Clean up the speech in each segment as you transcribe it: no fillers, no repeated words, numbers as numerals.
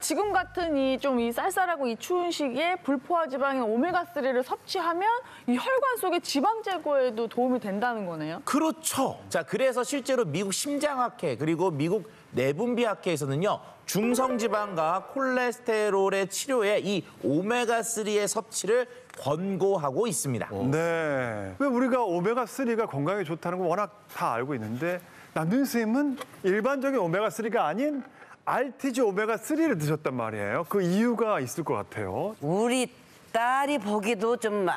지금 같은 이 쌀쌀하고 이 추운 시기에 불포화 지방인 오메가3를 섭취하면 이 혈관 속의 지방 제거에도 도움이 된다는 거네요. 그렇죠. 자, 그래서 실제로 미국 심장학회 그리고 미국 내분비학회에서는요. 중성지방과 콜레스테롤의 치료에 이 오메가3의 섭취를 권고하고 있습니다. 네. 왜 우리가 오메가3가 건강에 좋다는 거 워낙 다 알고 있는데 남준 선생님은 일반적인 오메가3가 아닌 RTG 오메가3를 드셨단 말이에요. 그 이유가 있을 것 같아요. 우리 딸이 보기도 좀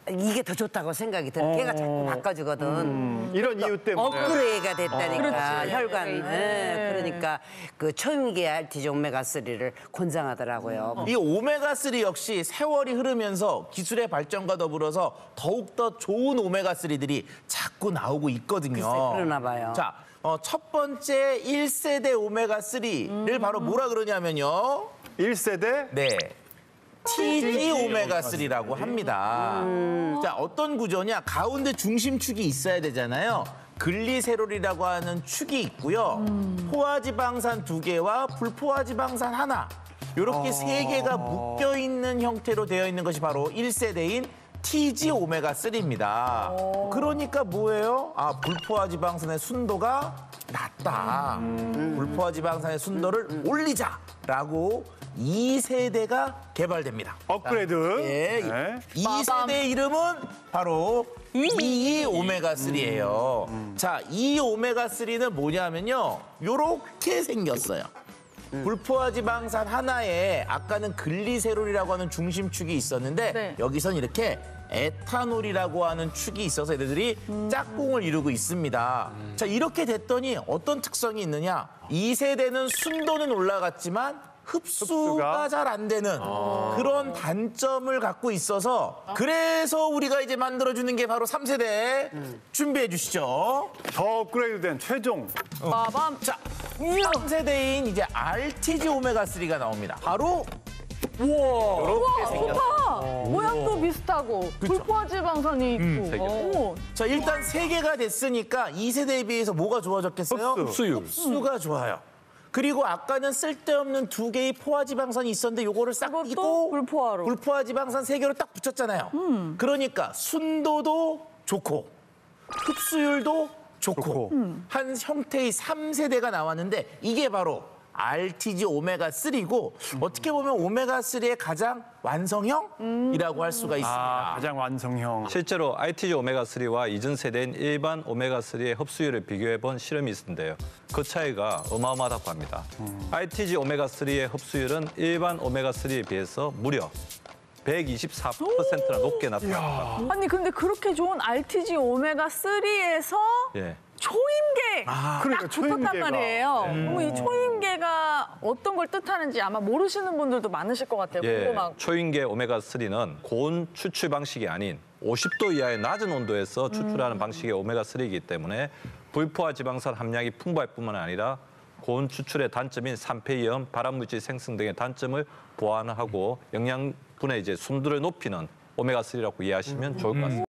이게 더 좋다고 생각이 들어. 걔가 자꾸 바꿔주거든. 이런 이유 때문에. 업그레이드가 됐다니까, 그렇지. 혈관. 네. 그러니까 그 초임계 RTG 오메가3를 권장하더라고요. 이 오메가3 역시 세월이 흐르면서 기술의 발전과 더불어서 더욱더 좋은 오메가3들이 자꾸 나오고 있거든요. 글쎄, 그러나 봐요. 자, 첫 번째 1세대 오메가3를 바로 뭐라 그러냐면요. 1세대? 네. TG 오메가3라고 합니다. 자, 어떤 구조냐? 가운데 중심축이 있어야 되잖아요. 글리세롤이라고 하는 축이 있고요. 포화지방산 2개와 불포화지방산 하나. 이렇게 3개가 묶여 있는 형태로 되어 있는 것이 바로 1세대인 TG 오메가3입니다. 그러니까 뭐예요? 불포화지방산의 순도가 낮다. 불포화지방산의 순도를 올리자라고 2세대가 개발됩니다. 업그레이드. 예, 네. 2세대의 이름은 바로 이 오메가3예요. 자, 이 오메가3는 뭐냐면요. 요렇게 생겼어요. 불포화지방산 하나에 아까는 글리세롤이라고 하는 중심축이 있었는데 네. 여기선 이렇게 에탄올이라고 하는 축이 있어서 얘들이 짝꿍을 이루고 있습니다. 자, 이렇게 됐더니 어떤 특성이 있느냐? 2세대는 순도는 올라갔지만 흡수가 잘 안 되는 그런 단점을 갖고 있어서 그래서 우리가 이제 만들어주는 게 바로 3세대 준비해 주시죠. 더 업그레이드된 최종. 빠밤. 자, 3세대인 이제 RTG 오메가3가 나옵니다. 바로 우와, 이렇게 생겼어요. 좋다. 모양도 비슷하고 불포화 지방산이 있고. 오. 자, 일단 3개가 됐으니까 2세대에 비해서 뭐가 좋아졌겠어요? 흡수가 좋아요. 그리고 아까는 쓸데없는 2개의 포화지방산이 있었는데 요거를 싹 그것도 끼고 불포화로. 불포화지방산 3개로 딱 붙였잖아요. 그러니까 순도도 좋고 흡수율도 좋고 한 형태의 3세대가 나왔는데 이게 바로 RTG 오메가3고 어떻게 보면 오메가3의 가장 완성형이라고 할 수가 있습니다. 가장 완성형. 실제로 RTG 오메가3와 이전 세대인 일반 오메가3의 흡수율을 비교해본 실험이 있는데요. 그 차이가 어마어마하다고 합니다. RTG 오메가3의 흡수율은 일반 오메가3에 비해서 무려 124%나 높게 나타납니다. 아니 근데 그렇게 좋은 RTG 오메가3에서 예. 초임계 그러니까 딱 붙었단 초임계가. 말이에요. 그럼 이 초임계가 어떤 걸 뜻하는지 아마 모르시는 분들도 많으실 것 같아요. 예, 궁금하고. 초임계 오메가3는 고온 추출 방식이 아닌 50도 이하의 낮은 온도에서 추출하는 방식의 오메가3이기 때문에 불포화 지방산 함량이 풍부할 뿐만 아니라 고온 추출의 단점인 산패이염, 발암물질 생성 등의 단점을 보완하고 영양분의 순도를 높이는 오메가3라고 이해하시면 좋을 것 같습니다.